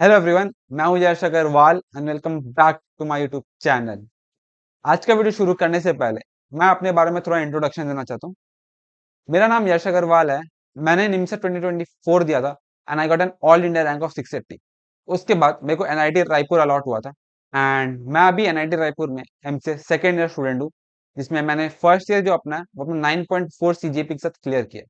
Hello everyone, मैं हूं Yash Agarwal and welcome back to my YouTube channel. आज का वीडियो शुरू करने से पहले मैं अपने बारे में थोड़ा इंट्रोडक्शन देना चाहता हूं। मेरा नाम यश अग्रवाल है। मैंने निमसा 2024 दिया था and I got an all India rank of 680। उसके बाद मेरे को एनआईटी रायपुर अलॉट हुआ था एंड मैं अभी एनआईटी रायपुर में एमसीए सेकेंड ईयर स्टूडेंट हूँ, जिसमें मैंने फर्स्ट ईयर जो अपना है वो अपना 9.4 सीजीपी के साथ क्लियर किया।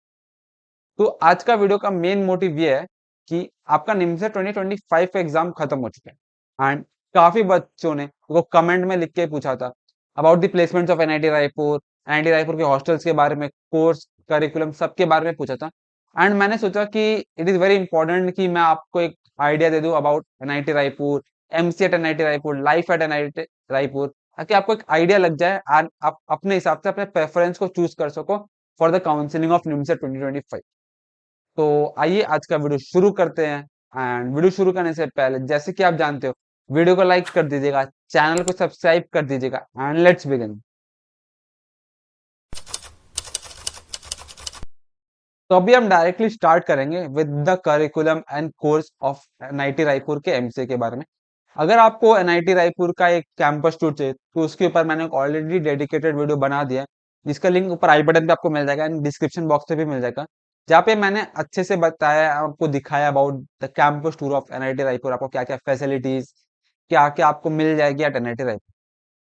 तो आज का वीडियो का मेन मोटिव ये है कि आपका निम्स 2025 का एग्जाम खत्म हो चुका है एंड काफी बच्चों ने वो कमेंट में लिख के पूछा था about the placements of NIT Raipur के हॉस्टल्स के बारे में, कोर्स करिकुलम सबके बारे में पूछा था। एंड मैंने सोचा कि इट इज वेरी इंपॉर्टेंट कि मैं आपको एक आइडिया दे दूं about NIT Raipur, MC at NIT Raipur, life at NIT Raipur, ताकि आपको एक आइडिया लग जाए एंड आप अपने हिसाब से अपने प्रेफरेंस को चूज कर सको for the counselling of NIMS 2025। तो आइए आज का वीडियो शुरू करते हैं। एंड वीडियो शुरू करने से पहले जैसे कि आप जानते हो, वीडियो को लाइक कर दीजिएगा, चैनल को सब्सक्राइब कर दीजिएगा एंड लेट्स बिगिन। तो अभी हम डायरेक्टली स्टार्ट करेंगे with the curriculum and course of NIT Raipur के एमसीए के बारे में। अगर आपको एनआईटी रायपुर का एक कैंपस टूर चाहिए तो उसके ऊपर मैंने ऑलरेडी डेडिकेटेड वीडियो बना दिया है, जिसका लिंक ऊपर आई बटन पे आपको मिल जाएगा एंड डिस्क्रिप्शन बॉक्स पे भी मिल जाएगा, जहाँ पे मैंने अच्छे से बताया, आपको दिखाया about the campus tour of NIT Raipur, आपको क्या क्या फैसिलिटीज, क्या क्या आपको मिल जाएगी एट एनआईटी रायपुर।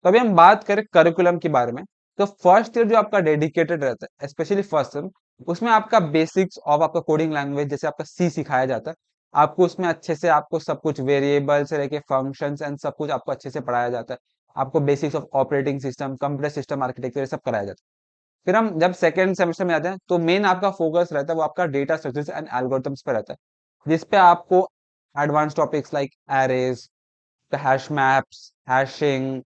तो अभी हम बात करें करिकुलम के बारे में। तो फर्स्ट ईयर जो आपका डेडिकेटेड रहता है, स्पेशली फर्स्ट ईयर, उसमें आपका बेसिक्स ऑफ आपका कोडिंग लैंग्वेज जैसे आपका सी सिखाया जाता है। आपको उसमें अच्छे से आपको सब कुछ वेरिएबल से लेके फंक्शंस एंड सब कुछ आपको अच्छे से पढ़ाया जाता है। आपको basics of operating system, computer system architecture सब कराया जाता है। फिर हम जब सेकेंड सेमेस्टर में आते हैं तो मेन आपका फोकस रहता है वो आपका डेटा स्ट्रक्चर्स एंड एल्गोरिथम्स पे रहता है, जिसपे आपको advance topics like arrays, hash maps, hashing,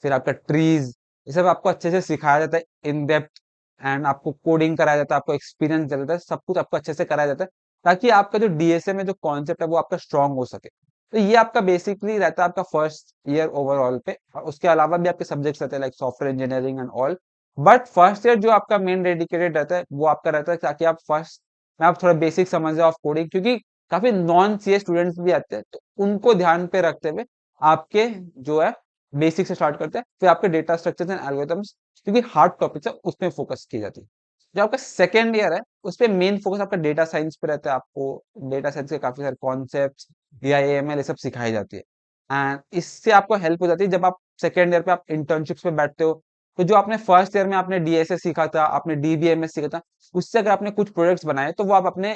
फिर आपका ट्रीज, ये सब आपको अच्छे से सिखाया जाता है इन डेप्थ। एंड आपको कोडिंग कराया जाता है, आपको एक्सपीरियंस दिया जाता है, सब कुछ आपको अच्छे से कराया जाता है, ताकि आपका जो डीएसए में जो कॉन्सेप्ट है वो आपका स्ट्रांग हो सके। तो ये आपका बेसिकली रहता है आपका फर्स्ट ईयर ओवरऑल पे। और उसके अलावा भी आपके सब्जेक्ट्स रहते हैं like software engineering and all. But first year जो आपका मेन डेडिकेटेड रहता है वो आपका रहता है ताकि आप फर्स्ट में आप थोड़ा बेसिक समझ जाओ ऑफ कोडिंग, क्योंकि काफी नॉन सीए स्टूडेंट्स भी आते हैं, तो उनको ध्यान पे रखते हुए आपके जो है बेसिक से स्टार्ट करते हैं, फिर आपके डेटा स्ट्रक्चर्स एंड एल्गोरिथम्स, क्योंकि हार्ड टॉपिक्स है उसमें फोकस की जाती है। जो आपका सेकेंड ईयर है उस पे मेन फोकस आपका डेटा साइंस पे रहता है। आपको डेटा साइंस के काफी सारे कॉन्सेप्ट्स, एआईएमएल, ये सब सिखाई जाती है। एंड इससे आपको हेल्प हो जाती है जब आप सेकेंड ईयर पे आप इंटर्नशिप्स पे बैठते हो। तो जो आपने फर्स्ट ईयर में आपने डीएसए सीखा था, आपने डीबीएमएस सीखा था, उससे अगर आपने कुछ प्रोजेक्ट्स बनाए तो वो आप अपने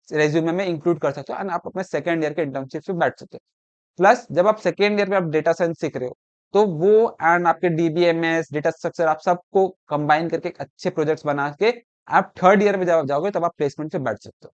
रेज्यूमे में इंक्लूड कर सकते हो एंड आप अपने सेकेंड ईयर के इंटर्नशिप पे बैठ सकते हो। प्लस जब आप सेकेंड ईयर में आप डेटा साइंस सीख रहे हो तो वो एंड आपके डीबीएमएस डेटा स्ट्रक्चर आप सबको कंबाइन करके एक अच्छे प्रोजेक्ट्स बना के आप थर्ड ईयर में जब आप जाओगे तब आप प्लेसमेंट पे बैठ सकते हो।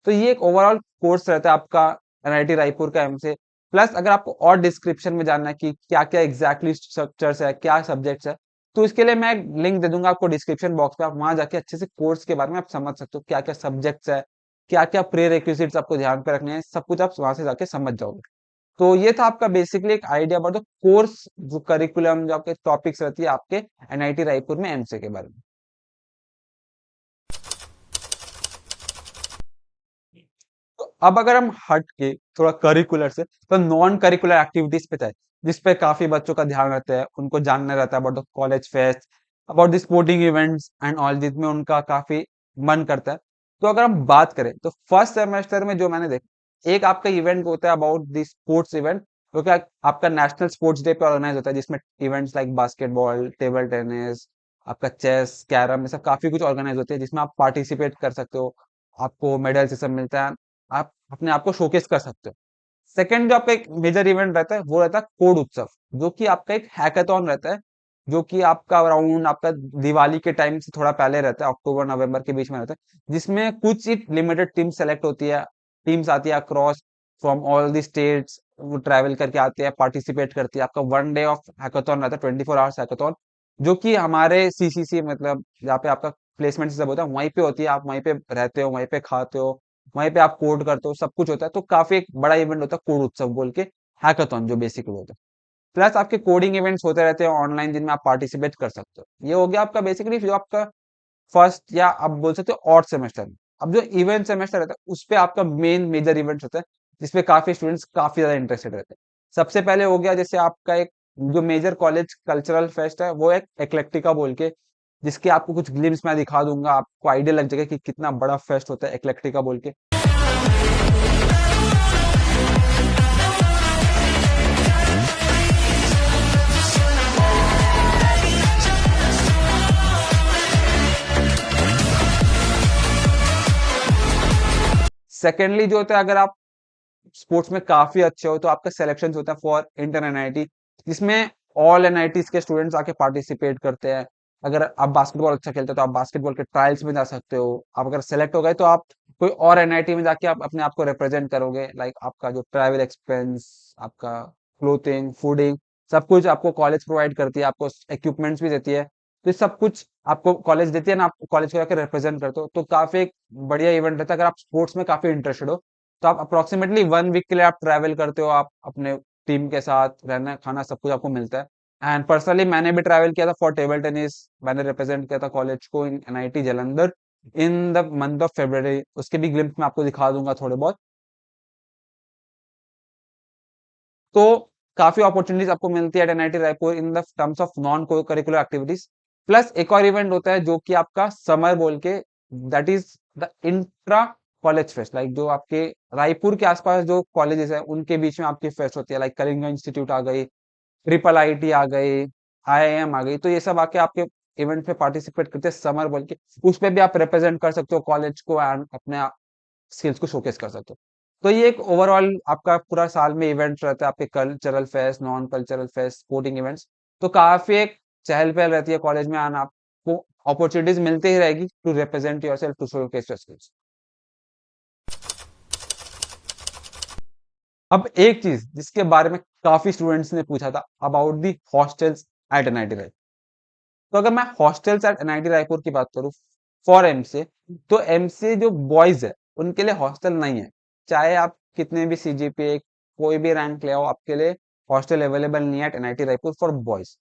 तो ये एक ओवरऑल कोर्स रहता है आपका एनआईटी रायपुर का एम से। प्लस अगर आपको और डिस्क्रिप्शन में जानना है कि क्या क्या एग्जैक्टली स्ट्रक्चर्स है, क्या सब्जेक्ट्स है, तो इसके लिए मैं लिंक दे दूंगा आपको डिस्क्रिप्शन बॉक्स पे। आप वहां जाके अच्छे से कोर्स के बारे में आप समझ सकते हो, क्या क्या सब्जेक्ट्स है, क्या क्या प्री रिक्विजिट्स आपको ध्यान पे रखने हैं, सब कुछ आप वहां से जाके समझ जाओगे। तो ये था आपका बेसिकली एक आइडिया अबाउट द कोर्स, जो करिकुलम, जो आपके टॉपिक्स रहती है आपके एनआईटी रायपुर में एमसीए के बारे में। तो अब अगर हम हट के थोड़ा करिकुलर से तो नॉन करिकुलर एक्टिविटीज पे जाए, जिसपे काफी बच्चों का ध्यान रहता है, उनको जानना रहता है about the college fest, about the sporting events and all, जिसमें उनका काफी मन करता है। तो अगर हम बात करें तो फर्स्ट सेमेस्टर में जो मैंने देखा, एक आपका इवेंट होता है अबाउट द स्पोर्ट्स इवेंट, जो कि आपका नेशनल स्पोर्ट्स डे पे ऑर्गेनाइज होता है, जिसमें events like basketball, table tennis, आपका चेस, कैरम, ये सब काफी कुछ ऑर्गेनाइज होते हैं, जिसमें आप पार्टिसिपेट कर सकते हो, आपको मेडल से सब मिलता है, आप अपने आप को शोकेस कर सकते हो। सेकंड जो आपका एक मेजर इवेंट रहता है वो रहता है कोड उत्सव, जो कि आपका एक हैकाथॉन रहता है, जो कि आपका अराउंड आपका दिवाली के टाइम से थोड़ा पहले रहता है, अक्टूबर नवंबर के बीच में रहता है, जिसमें कुछ ही लिमिटेड टीम सेलेक्ट होती है, टीम्स आती है across from all the states, वो ट्रैवल करके आती है, पार्टिसिपेट करती है। आपका वन डे ऑफ हैकाथॉन रहता है, 24 आवर्स हैकाथॉन, जो कि हमारे सीसीसी मतलब जहाँ पे आपका प्लेसमेंट सब होता है वहीं पे होती है। आप वहीं पे रहते हो, वहीं पे खाते हो, वहीं पे आप कोड करते हो, सब कुछ होता है। तो काफी एक बड़ा इवेंट होता है कोड उत्सव बोल के, हैकाथॉन जो बेसिकली होता है। प्लस आपके कोडिंग इवेंट्स होते रहते हैं ऑनलाइन, जिनमें आप पार्टिसिपेट कर सकते हो। ये हो गया आपका बेसिकली जो आपका फर्स्ट या आप बोल सकते हो और सेमेस्टर में। अब जो इवेंट सेमेस्टर रहता है उस पे आपका मेन मेजर इवेंट होता है, जिसपे काफी स्टूडेंट्स काफी ज्यादा इंटरेस्टेड रहते हैं। सबसे पहले हो गया जैसे आपका एक जो मेजर कॉलेज कल्चरल फेस्ट है, वो एक एक्लेक्टिका बोल के, जिसके आपको कुछ ग्लिम्स मैं दिखा दूंगा, आपको आइडिया लग जाएगा कि कितना बड़ा फेस्ट होता है एक्लेक्टिका बोल के। सेकेंडली जो होता है, अगर आप स्पोर्ट्स में काफी अच्छे हो तो आपका सिलेक्शन होता है फॉर इंटर एनआईटी, जिसमें ऑल एनआईटीज के स्टूडेंट्स आके पार्टिसिपेट करते हैं। अगर आप बास्केटबॉल अच्छा खेलते हो तो आप बास्केटबॉल के ट्रायल्स में जा सकते हो। आप अगर सेलेक्ट हो गए तो आप कोई और एनआईटी में जाके आप अपने आप को रिप्रेजेंट करोगे। लाइक आपका जो ट्रैवल एक्सपेंस, आपका क्लोथिंग, फूडिंग, सब कुछ आपको कॉलेज प्रोवाइड करती है, आपको इक्विपमेंट्स भी देती है। तो ये सब कुछ आपको कॉलेज देती है ना, आप कॉलेज को जाकर रिप्रेजेंट करते हो, तो काफी एक बढ़िया इवेंट रहता है। अगर आप स्पोर्ट्स में काफी इंटरेस्टेड हो तो आप अप्रोक्सीमेटली 1 वीक के लिए आप ट्रैवल करते हो, आप अपने टीम के साथ रहना खाना सब कुछ आपको मिलता है। एंड पर्सनली मैंने भी ट्रैवल किया था फॉर टेबल टेनिस। मैंने रिप्रेजेंट किया था कॉलेज को in NIT Jalandhar in the month of February. उसके भी ग्लिम्स मैं आपको दिखा दूंगा थोड़े बहुत। तो काफी अपॉर्चुनिटीज आपको मिलती है at NIT Raipur in the terms of non curricular activities. Plus एक और इवेंट होता है जो कि आपका समर बोल के, that is the intra college fest. Like जो आपके रायपुर के आसपास जो कॉलेजेस है उनके बीच में आपकी फेस्ट होती है। लाइक कलिंगा इंस्टीट्यूट आ गई, ट्रिपल आईटी आ गई, आईआईएम आ गई, तो ये सब आके आपके इवेंट में पार्टिसिपेट करते हैं समर बोल के। उस पे भी आप रिप्रेजेंट कर सकते हो कॉलेज को एंड अपने स्किल्स को शोकेस कर सकते हो। तो ये एक ओवरऑल आपका पूरा साल में इवेंट्स रहता है, आपके cultural fest, non cultural fest, sporting events. तो काफी एक चहल पहल रहती है कॉलेज में, आना आपको अपॉर्चुनिटीज मिलती ही रहेगी to represent yourself, to showcase your skills. अब एक चीज जिसके बारे में काफी स्टूडेंट्स ने पूछा था about the hostels at NIT Raipur. तो अगर मैं हॉस्टल्स एट एनआईटी रायपुर की बात करूं फॉर एमसीए, तो एमसीए जो बॉयज है उनके लिए हॉस्टल नहीं है। चाहे आप कितने भी सीजीपीए कोई भी रैंक ले आओ, आपके लिए हॉस्टल अवेलेबल नहीं है at NIT Raipur for boys.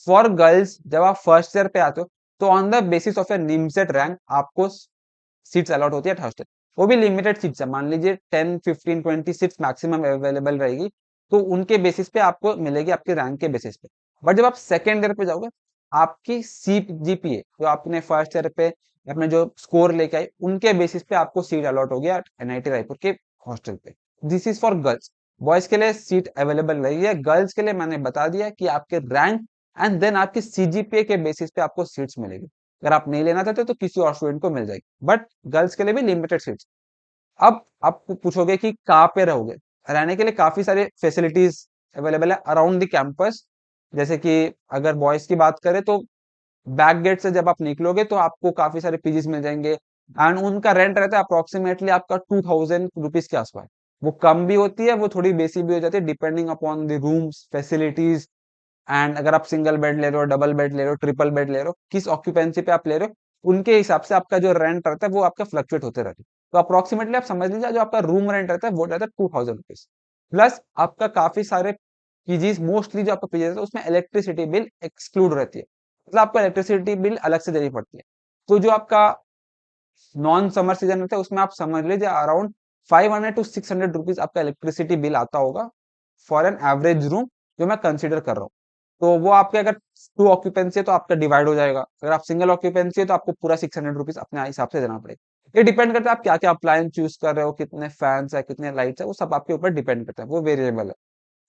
For girls जब आप फर्स्ट ईयर पे आते हो तो on the basis of a NIMCET rank आपको सीट्स अलॉट होती है हॉस्टल। वो भी लिमिटेड सीट्स है, मान लीजिए 10, 15, 20 सीट्स मैक्सिमम अवेलेबल रहेगी। तो उनके बेसिस पे आपको मिलेगी, आपके रैंक के बेसिस पे। बट जब आप सेकेंड ईयर पे जाओगे, आपकी सीजीपीए जो आपने फर्स्ट ईयर पे अपने जो स्कोर लेके आए उनके बेसिस पे आपको सीट अलॉट होगी एनआईटी रायपुर के हॉस्टल पे। This is for girls. Boys के लिए सीट अवेलेबल रही है, गर्ल्स के लिए मैंने बता दिया कि आपके रैंक एंड देन आपकी सीजीपीए के बेसिस पे आपको सीट्स मिलेगी। अगर आप नहीं लेना चाहते तो किसी और स्टूडेंट को मिल जाएगी, बट गर्ल्स के लिए भी लिमिटेड सीट्स। अब आप पूछोगे कि कहाँ पे रहोगे। रहने के लिए काफी सारे फैसिलिटीज अवेलेबल है अराउंड द कैंपस। जैसे कि अगर बॉयज की बात करें तो बैक गेट से जब आप निकलोगे तो आपको काफी सारे पीजीज मिल जाएंगे एंड उनका रेंट रहता है अप्रोक्सीमेटली आपका 2000 रुपीज के आसपास। वो कम भी होती है, वो थोड़ी बेसी भी हो जाती है, depending upon the rooms facilities and अगर आप सिंगल बेड ले रहे हो, डबल बेड ले रहे हो, ट्रिपल बेड ले रहे हो, किस ऑक्यूपेंसी पे आप ले रहे हो, उनके हिसाब से आपका जो रेंट रहता है वो आपका फ्लक्चुएट होते रहता है। तो अप्रोक्सीमेटली आप समझ लीजिए जो आपका रूम रेंट रहता है वो रहता है 2000 रुपीज। प्लस आपका काफी सारे पीजीज, मोस्टली जो आपका पीजी रहता है उसमें इलेक्ट्रिसिटी बिल एक्सक्लूड रहती है, मतलब आपको इलेक्ट्रिसिटी बिल अलग से देनी पड़ती है। तो जो आपका नॉन समर सीजन रहता है उसमें आप समझ लीजिए अराउंड 500 to 600 रुपीज आपका इलेक्ट्रिसिटी बिल आता होगा फॉर एन एवरेज रूम, जो मैं कंसिडर कर रहा हूँ। तो वो आपके अगर टू ऑक्यूपेंसी है तो आपका डिवाइड हो जाएगा, अगर आप सिंगल ऑक्यूपेंसी है तो आपको पूरा 600 रुपीज अपने हिसाब से देना पड़ेगा। ये डिपेंड करता है आप क्या क्या अप्लायंस चूज कर रहे हो, कितने फैंस है, कितने लाइट्स है, वो सब आपके ऊपर डिपेंड करता है, वो वेरिएबल है।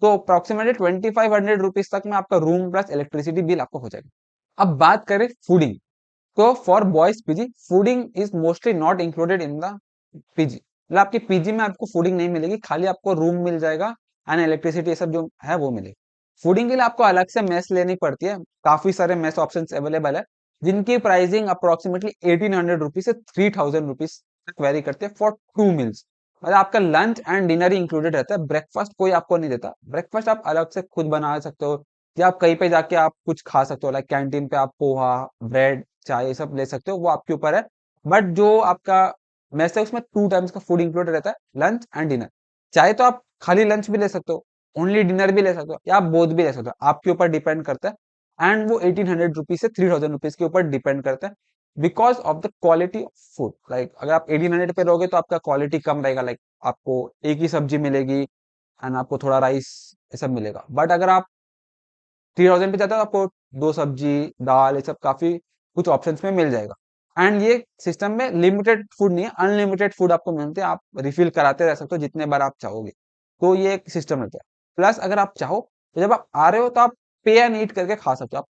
तो अप्रोक्सीमेटली 2500 रुपीज तक में आपका रूम प्लस इलेक्ट्रिसिटी बिल आपको हो जाएगा। अब बात करें फूडिंग, तो for boys PG fooding is mostly not included in the PG. मतलब आपके पीजी में आपको फूडिंग नहीं मिलेगी, खाली आपको रूम मिल जाएगा एंड इलेक्ट्रिसिटी ये सब जो है वो मिलेगी। फूडिंग के लिए आपको अलग से मेस लेनी पड़ती है। काफी सारे मेस ऑप्शंस अवेलेबल है जिनकी प्राइसिंग अप्रोक्सीमेटली 1800 रुपीज से 3000 रुपीज तक वेरी करते हैं फॉर 2 मील्स। मतलब आपका lunch and dinner he included रहता है, ब्रेकफास्ट कोई आपको नहीं देता। ब्रेकफास्ट आप अलग से खुद बना सकते हो या आप कहीं पे जाके आप कुछ खा सकते हो, लाइक कैंटीन पे आप पोहा, ब्रेड, चाय ये सब ले सकते हो, वो आपके ऊपर है। बट जो आपका मेस है उसमें 2 टाइम्स का फूड इंक्लूडेड रहता है, लंच एंड डिनर। चाहे तो आप खाली लंच भी ले सकते हो, ओनली डिनर भी ले सकते हो, या आप बोथ भी ले सकते हो, आपके ऊपर डिपेंड करता है। एंड वो 1800 रुपीज से 3000 रुपीज के ऊपर डिपेंड करता है। Because of the quality of food. Like अगर आप 1800 पे रहोगे तो आपका क्वालिटी कम रहेगा, लाइक आपको एक ही सब्जी मिलेगी एंड आपको थोड़ा राइस ये सब मिलेगा। बट अगर आप 3000 पे जाते हो आपको दो सब्जी, दाल, ये सब काफी कुछ ऑप्शंस में मिल जाएगा। एंड ये सिस्टम में लिमिटेड फूड नहीं है, अनलिमिटेड फूड आपको मिलते हैं, आप रिफिल कराते रह सकते हो जितने बार आप चाहोगे। तो ये एक सिस्टम रहता है। प्लस अगर आप चाहो तो जब आप आ रहे हो तो आप पे एंड ईट करके खा सकते हो। आप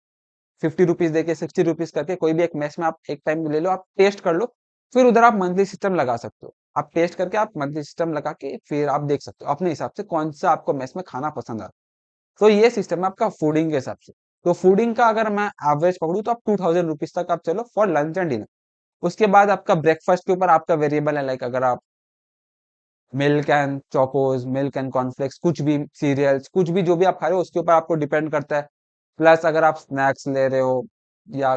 50 रुपीज देके 60 रुपीज करके कोई भी एक मैस में आप एक टाइम ले लो, आप टेस्ट कर लो, फिर उधर आप मंथली सिस्टम लगा सकते हो। आप टेस्ट करके आप मंथली सिस्टम लगा के फिर आप देख सकते हो अपने हिसाब से कौन सा आपको मैस में खाना पसंद आ रहा है। तो ये सिस्टम है आपका फूडिंग के हिसाब से। तो फूडिंग का अगर मैं एवरेज पकड़ू तो आप 2000 रुपीज तक आप चलो फॉर लंच एंड डिनर। उसके बाद आपका ब्रेकफास्ट के ऊपर आपका वेरिएबल है, लाइक अगर आप milk and Chocos, milk and cornflakes, कुछ भी सीरियल्स, कुछ भी जो भी आप खा रहे हो उसके ऊपर आपको डिपेंड करता है। प्लस अगर आप स्नैक्स ले रहे हो या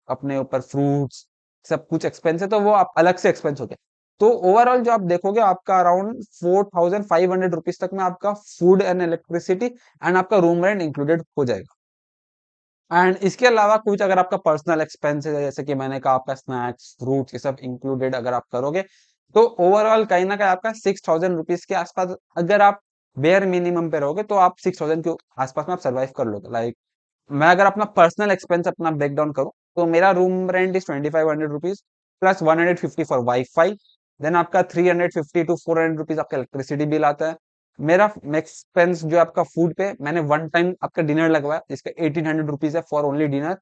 अपने ऊपर फ्रूट्स, सब कुछ एक्सपेंस है तो वो आप अलग से एक्सपेंस हो गया। तो ओवरऑल जो आप देखोगे आपका अराउंड 4500 रुपीज तक में आपका फूड एंड इलेक्ट्रिसिटी एंड आपका रूम रेंट इंक्लूडेड हो जाएगा। एंड इसके अलावा कुछ अगर आपका पर्सनल एक्सपेंस है जैसे कि मैंने कहा आपका स्नैक्स, फ्रूट्स, ये सब इंक्लूडेड अगर आप करोगे तो ओवरऑल कहीं ना कहीं आपका 6000 रुपीज के आसपास, अगर आप बेयर मिनिमम पे रहोगे तो आप 6000 के आसपास में आप सर्वाइव कर लोगे। लाइक मैं अगर अपना पर्सनल एक्सपेंस अपना ब्रेक डाउन करूँ तो मेरा room rent is 2500 rupees plus 150 for wifi. Then आपका 350 to 400 रुपीज आपका इलेक्ट्रिसिटी बिल आता है। मेरा एक्सपेंस जो है आपका फूड पे, मैंने वन टाइम आपका डिनर लगवाया जिसका 1800 रुपीज है फॉर ओनली डिनर।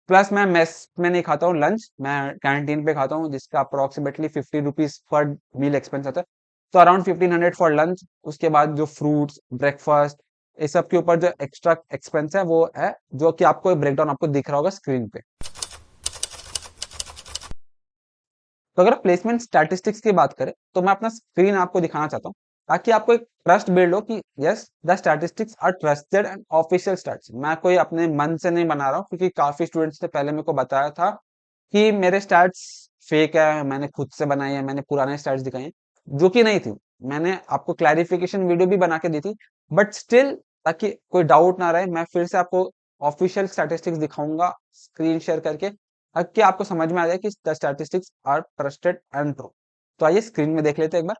प्लस मैं मेस में नहीं खाता हूँ लंच, मैं कैंटीन पे खाता हूँ जिसका अप्रोक्सीमेटली 50 रुपीज पर मील एक्सपेंस आता है। तो अराउंड 1500 फॉर लंच। उसके बाद जो फ्रूट्स, ब्रेकफास्ट, इस सब के ऊपर जो एक्स्ट्रा एक्सपेंस है वो है जो कि आपको ब्रेकडाउन आपको दिख रहा होगा स्क्रीन पे। तो अगर प्लेसमेंट स्टैटिस्टिक्स की बात करें तो मैं अपना स्क्रीन आपको दिखाना चाहता हूँ ताकि आपको एक ट्रस्ट बिल्ड हो कि yes the statistics are trusted and official stats. मैं कोई अपने मन से नहीं बना रहा हूँ क्योंकि काफी स्टूडेंट्स ने पहले मेरे को बताया था कि मेरे स्टैट्स फेक है, मैंने खुद से बनाई है, मैंने पुराने स्टैट्स दिखाए हैं, जो कि नहीं थी। मैंने आपको क्लैरिफिकेशन वीडियो भी बना के दी थी, बट स्टिल ताकि कोई डाउट ना रहे मैं फिर से आपको ऑफिशियल स्टैटिस्टिक्स दिखाऊंगा स्क्रीन शेयर करके ताकि आपको समझ में आ जाए कि the statistics are trusted and true. तो आइए स्क्रीन में देख लेते हैं एक बार।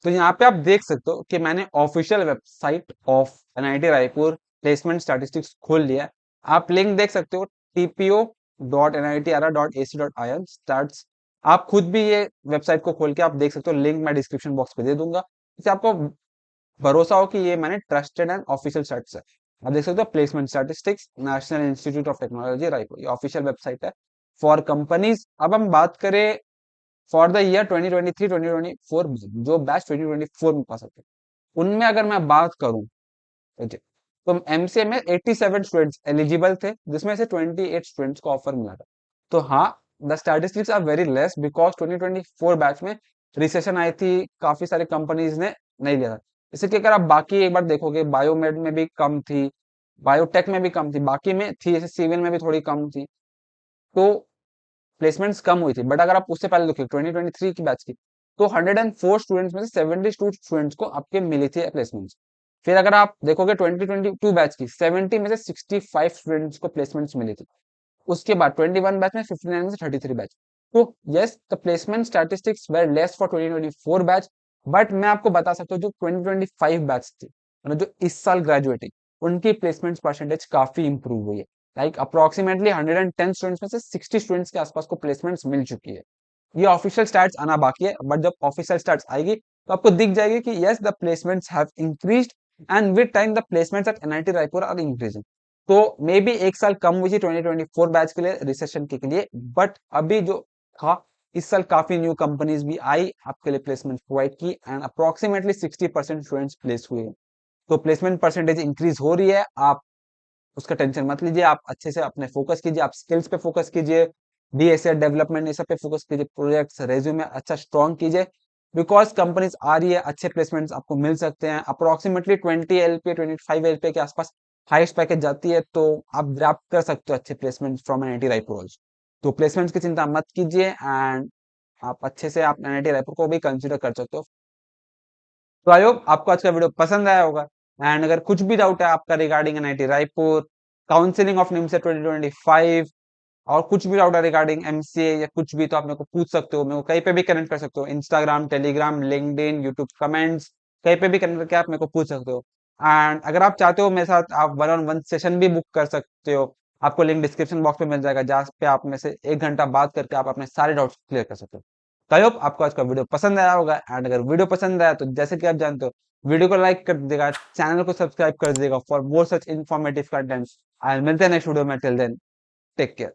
तो यहाँ पे आप देख सकते हो कि मैंने official website of NIT Raipur placement statistics खोल लिया है। आप लिंक देख सकते हो tpo.nitr.ac.in स्टार्ट्स। आप खुद भी ये वेबसाइट को खोल के आप देख सकते हो, लिंक मैं डिस्क्रिप्शन बॉक्स पे दे दूंगा, इससे आपको भरोसा हो कि ये मैंने ट्रस्टेड एंड ऑफिशियल साइट्स है। आप देख सकते हो placement statistics national institute of technology Raipur, ये ऑफिशियल वेबसाइट है फॉर कंपनीज। अब हम बात करें फॉर द ईयर 2023-2024, जो बैच 2024 में पास होते हैं उनमें अगर मैं बात करूं ठीक है, तो एमसीए में 87 स्टूडेंट्स एलिजिबल थे जिसमें से 28 स्टूडेंट्स को ऑफर मिला था। तो हाँ, the statistics are very less because 2024 batch में रिसेशन आई थी, काफी सारी कंपनीज ने नहीं लिया था। जैसे कि अगर आप बाकी एक बार देखोगे बायोमेड में भी कम थी, बायोटेक में भी कम थी, बाकी में थी, जैसे सिविल में भी थोड़ी कम थी। तो प्लेसमेंट्स कम हुई थी। बट अगर आप उससे पहले देखिए 2023 की बैच की तो 104 स्टूडेंट्स में से 72 स्टूडेंट्स को आपके मिली थी प्लेसमेंट्स। फिर अगर आप देखोगे 2022 बैच की 70 में से 65 स्टूडेंट्स को प्लेसमेंट्स मिली थी। उसके बाद 21 बैच में 59 में से 33 बैच। तो yes the placement statistics were less for 2024 batch. But मैं आपको बता सकता हूँ जो 2025 बैच थी, मतलब जो इस साल ग्रेजुएटिंग, उनकी प्लेसमेंट परसेंटेज काफी इंप्रूव हुई है। लाइक अप्रोक्सीमेटली 110 स्टूडेंट्स में से 60 स्टूडेंट्स के आसपास को प्लेसमेंट्स मिल चुकी है। ये ऑफिशियल स्टैट्स आना बाकी है, बट जब ऑफिशियल स्टैट्स आएगी तो आपको दिख जाएगी कि yes the placements have increased and with time the placements at NIT Raipur are increasing. तो मे बी एक साल कम हुई थी 2024 बैच के लिए रिसेशन के लिए, बट अभी जो था इस साल काफी न्यू कंपनीज भी आई, आपके लिए प्लेसमेंट प्रोवाइड की एंड अप्रोक्सीमेटली 60% स्टूडेंट्स प्लेस हुए। तो प्लेसमेंट परसेंटेज इंक्रीज हो रही है, आप उसका टेंशन मत लीजिए, आप अच्छे से अपने फोकस कीजिए, आप स्किल्स पे फोकस कीजिए, डीएसए डेवलपमेंट ये सब पे फोकस कीजिए, प्रोजेक्ट्स रेज्यूमे अच्छा स्ट्रॉन्ग कीजिए। बिकॉज कंपनीज आ रही है, अच्छे प्लेसमेंट्स आपको मिल सकते हैं। अप्रोक्सीमेटली 20 LP 25 LP के आसपास हाईएस्ट पैकेज जाती है, तो आप ग्रैब कर सकते हो अच्छे placement from NIT Raipur also. तो प्लेसमेंट्स की चिंता मत कीजिए एंड आप अच्छे से आप एनआईटी रायपुर को भी कंसिडर कर सकते हो। तो आई होप आपको आज का वीडियो पसंद आया होगा। एंड अगर कुछ भी डाउट है आपका regarding NIT Raipur, counselling of NIMS 2025, और कुछ भी डाउट है रिगार्डिंग एमसीए या कुछ भी, तो आप मेरे को पूछ सकते हो, मेरे को कहीं पे भी कनेक्ट कर सकते हो, Instagram, Telegram, LinkedIn, YouTube comments, कहीं पे भी कनेक्ट करके आप मेरे को पूछ सकते हो। एंड अगर आप चाहते हो मेरे साथ, आप 1-on-1 सेशन भी बुक कर सकते हो। आपको लिंक डिस्क्रिप्शन बॉक्स में मिल जाएगा, जहाँ पे आप में से 1 घंटा बात करके आप अपने सारे डाउट्स क्लियर कर सकते हो। तो आई होप आपको आज का वीडियो पसंद आया होगा, एंड अगर वीडियो पसंद आया तो जैसे कि आप जानते हो, वीडियो को लाइक कर दीजिएगा, चैनल को सब्सक्राइब कर दीजिएगा for more such informative contents. मिलते हैं नेक्स्ट वीडियो में, टिल देन टेक केयर।